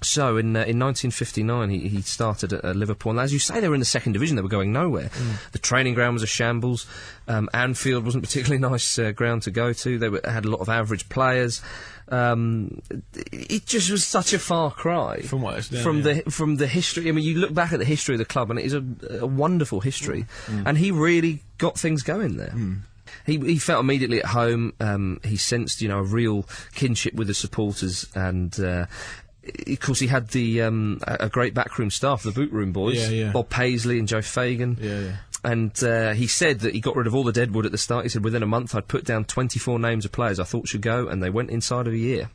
So in 1959 he started at Liverpool, and as you say, they were in the second division. They were going nowhere. The training ground was a shambles. Anfield wasn't a particularly nice ground to go to. They had a lot of average players. It just was such a far cry from what from the history. I mean, you look back at the history of the club, and it is a wonderful history. And he really got things going there. He felt immediately at home. He sensed, a real kinship with the supporters, and of course, he had a great backroom staff, the boot room boys, Bob Paisley and Joe Fagan. And he said that he got rid of all the deadwood at the start. He said, within a month, I'd put down 24 names of players I thought should go, and they went inside of a year.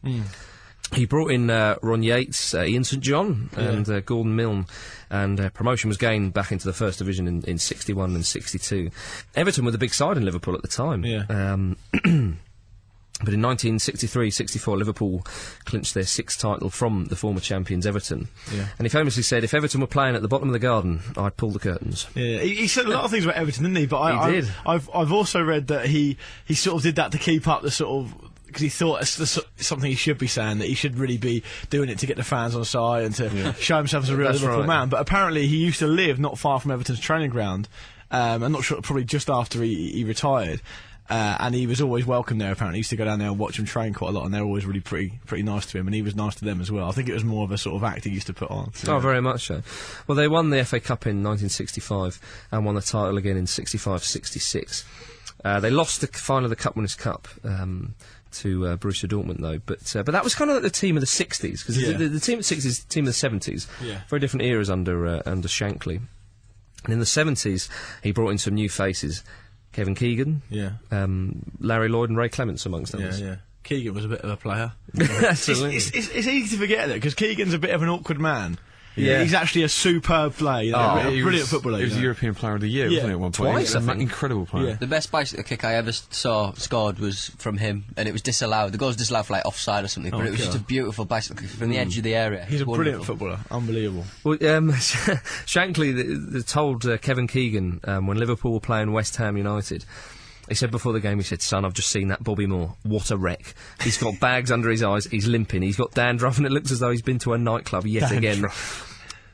He brought in Ron Yates, Ian St John, and Gordon Milne, and promotion was gained back into the First Division in 61 and 62. Everton were the big side in Liverpool at the time. But in 1963-64, Liverpool clinched their sixth title from the former champions Everton. And he famously said, if Everton were playing at the bottom of the garden, I'd pull the curtains. He said a lot of things about Everton, didn't he? But he did. I've also read that he sort of did that to keep up the sort of... because he thought it's something he should be saying, that he should really be doing it to get the fans on side and to show himself as a real Liverpool man. But apparently he used to live not far from Everton's training ground. I'm not sure, probably just after he retired. And he was always welcome there, apparently. He used to go down there and watch him train quite a lot, and they were always really pretty nice to him, and he was nice to them as well. I think it was more of a sort of act he used to put on. Oh, very much so. Well, they won the FA Cup in 1965 and won the title again in 65-66. They lost the final of the Cup Winners' Cup to Borussia Dortmund, though. But that was kind of like the team of the 60s, because the team of the 60s is the team of the 70s. Very different eras under Shankly. And in the 70s, he brought in some new faces. Kevin Keegan, Larry Lloyd and Ray Clements, amongst others. Keegan was a bit of a player. Absolutely. It's easy to forget that, because Keegan's a bit of an awkward man. He's actually a superb player, a brilliant footballer. He was the European Player of the Year, wasn't he, at one point? Twice, I think. Incredible player. The best bicycle kick I ever saw scored was from him, and it was disallowed. The goal was disallowed for like offside or something, but it was just a beautiful bicycle kick from the edge of the area. He's a brilliant footballer, unbelievable. Well, Shankly told Kevin Keegan when Liverpool were playing West Ham United. He said before the game, he said, son, I've just seen that Bobby Moore. What a wreck. He's got bags under his eyes, he's limping, he's got dandruff, and it looks as though he's been to a nightclub yet again.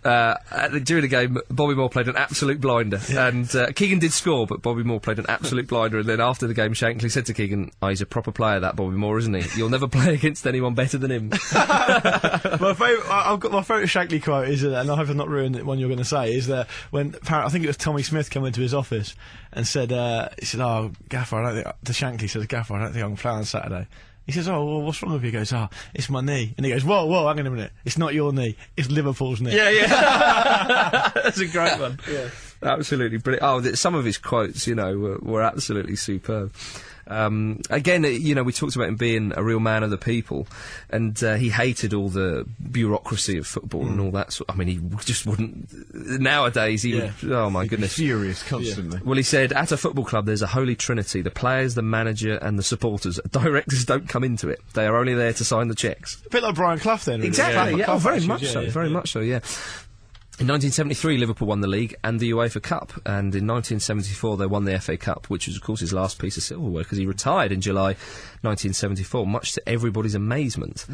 During the game, Bobby Moore played an absolute blinder, and Keegan did score, but Bobby Moore played an absolute blinder. And then after the game, Shankly said to Keegan, he's a proper player, that Bobby Moore, isn't he? You'll never play against anyone better than him. I've got my favourite Shankly quote is, and I hope I've not ruined the one you're going to say, is that when I think it was Tommy Smith came into his office and said, "Oh, Gaffer, I don't think," to Shankly, says, "Gaffer, I don't think I can play on Saturday." He says, "Oh, well, what's wrong with you?" He goes, "It's my knee." And he goes, whoa, hang on a minute. It's not your knee. It's Liverpool's knee. That's a great one. Absolutely brilliant. Some of his quotes, were absolutely superb. Again, we talked about him being a real man of the people, and he hated all the bureaucracy of football and all that sort. I mean, he just wouldn't. Nowadays, he would. Oh my goodness, furious constantly. Well, he said, at a football club, there's a holy trinity: the players, the manager, and the supporters. Directors don't come into it; they are only there to sign the cheques. A bit like Brian Clough, then. Exactly. Yeah. Very much so. Very much so. Yeah. In 1973, Liverpool won the league and the UEFA Cup, and in 1974 they won the FA Cup, which was, of course, his last piece of silverware, because he retired in July 1974, much to everybody's amazement.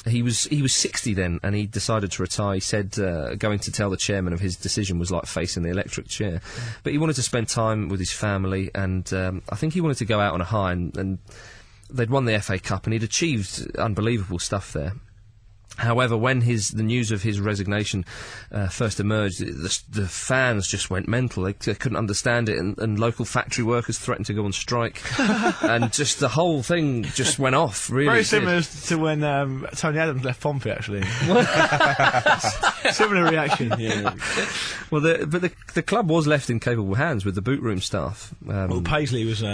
He was 60 then, and he decided to retire. He said going to tell the chairman of his decision was like facing the electric chair. But he wanted to spend time with his family, and I think he wanted to go out on a high, and they'd won the FA Cup, and he'd achieved unbelievable stuff there. However, when the news of his resignation first emerged, the fans just went mental. They couldn't understand it, and local factory workers threatened to go on strike, and just the whole thing just went off. Really, very similar to when Tony Adams left Pompey, actually. Similar reaction. Yeah. Well, the club was left in capable hands with the boot room staff. Paisley was.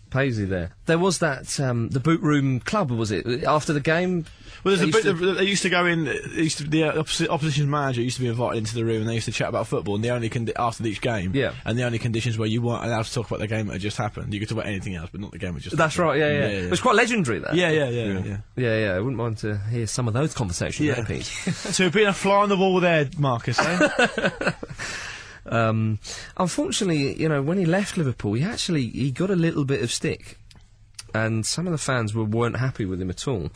Paisley there. There was that the boot room club, was it, after the game? Well, they used to go in. The opposition manager used to be invited into the room, and they used to chat about football. And the only after each game, and the only conditions where you weren't allowed to talk about the game that had just happened. You could talk about anything else, but not the game that just. That's happened. Right. Yeah. It was quite legendary. That. Yeah. I wouldn't mind to hear some of those conversations. Yeah. Pete. So being a fly on the wall there, Marcus. Unfortunately, when he left Liverpool, he got a little bit of stick, and some of the fans weren't happy with him at all.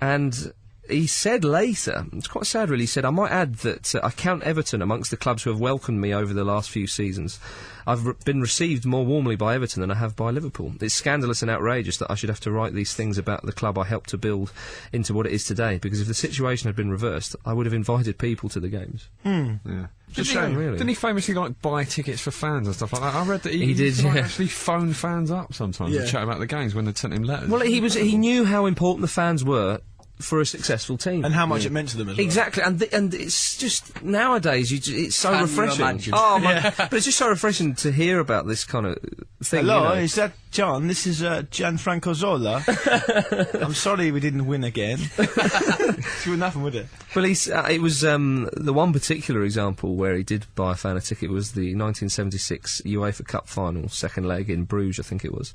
And he said later, it's quite sad really, he said, I might add that I count Everton amongst the clubs who have welcomed me over the last few seasons. I've been received more warmly by Everton than I have by Liverpool. It's scandalous and outrageous that I should have to write these things about the club I helped to build into what it is today, because if the situation had been reversed, I would have invited people to the games. Yeah. It's a shame, really. Didn't he famously buy tickets for fans and stuff like that? I read that he did, actually phone fans up sometimes to chat about the games when they sent him letters. Well, he knew how important the fans were for a successful team, and how much it meant to them as well. Exactly, and it's just nowadays it's so refreshing. Oh my! But it's just so refreshing to hear about this kind of thing. Hello, is that John? This is Gianfranco Zola. I'm sorry we didn't win again. It wouldn't happen, would it? Well, it was the one particular example where he did buy a fan a ticket was the 1976 UEFA Cup final, second leg in Bruges, I think it was,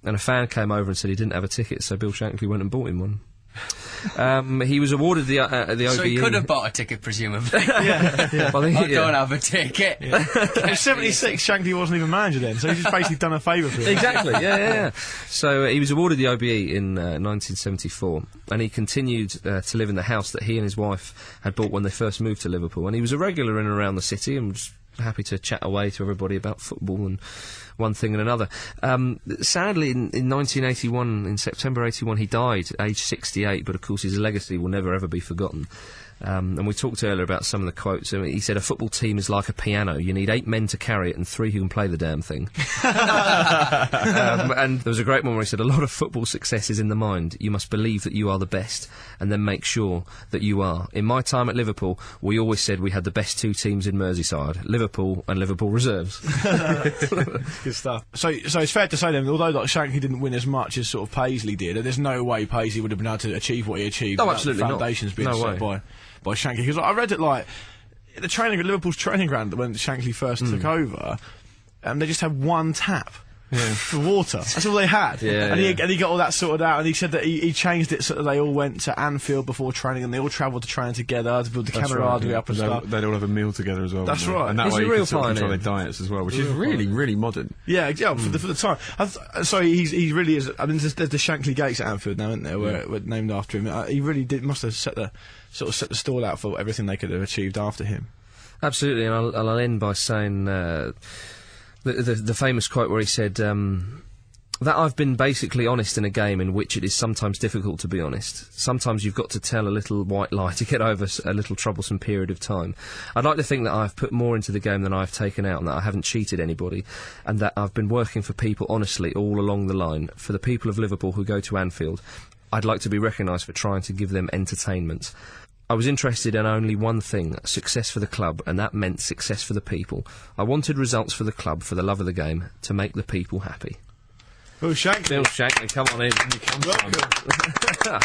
and a fan came over and said he didn't have a ticket, so Bill Shankly went and bought him one. He was awarded the OBE. So he could have bought a ticket, presumably. Well, I don't have a ticket. In 76, Shankly wasn't even manager then, so he's just basically done a favour for him. Exactly, yeah. So he was awarded the OBE in 1974, and he continued to live in the house that he and his wife had bought when they first moved to Liverpool, and he was a regular in and around the city and was happy to chat away to everybody about football and one thing and another. Sadly, in 1981, in September 81, he died, aged 68, but of course his legacy will never ever be forgotten. And we talked earlier about some of the quotes. I mean, he said, a football team is like a piano. You need 8 men to carry it and 3 who can play the damn thing. And there was a great one where he said, a lot of football success is in the mind. You must believe that you are the best and then make sure that you are. In my time at Liverpool, we always said we had the best 2 teams in Merseyside, Liverpool and Liverpool Reserves. Good stuff. So it's fair to say then, although Shankly didn't win as much as sort of Paisley did, there's no way Paisley would have been able to achieve what he achieved. No, absolutely not. The foundations being No set way. by Shankly, because I read it Liverpool's training ground when Shankly first took over, they just had one tap for water. That's all they had. And he got all that sorted out, and he said that he changed it so that they all went to Anfield before training, and they all travelled to train together to build the camaraderie up and stuff. They'd all have a meal together as well. That's right. And that He's way a you real can sort of control their pioneer. diets as well, which is really, really modern. Yeah, for the time. So he really is. I mean, there's the Shankly Gates at Anfield now, isn't there? Where named after him. He really must have set the stall out for everything they could have achieved after him. Absolutely, and I'll end by saying the famous quote where he said that I've been basically honest in a game in which it is sometimes difficult to be honest. Sometimes you've got to tell a little white lie to get over a little troublesome period of time. I'd like to think that I've put more into the game than I've taken out, and that I haven't cheated anybody, and that I've been working for people honestly all along the line. For the people of Liverpool who go to Anfield, I'd like to be recognised for trying to give them entertainment. I was interested in only one thing, success for the club, and that meant success for the people. I wanted results for the club, for the love of the game, to make the people happy. Bill Shankly. Bill Shankly, come on in. Welcome.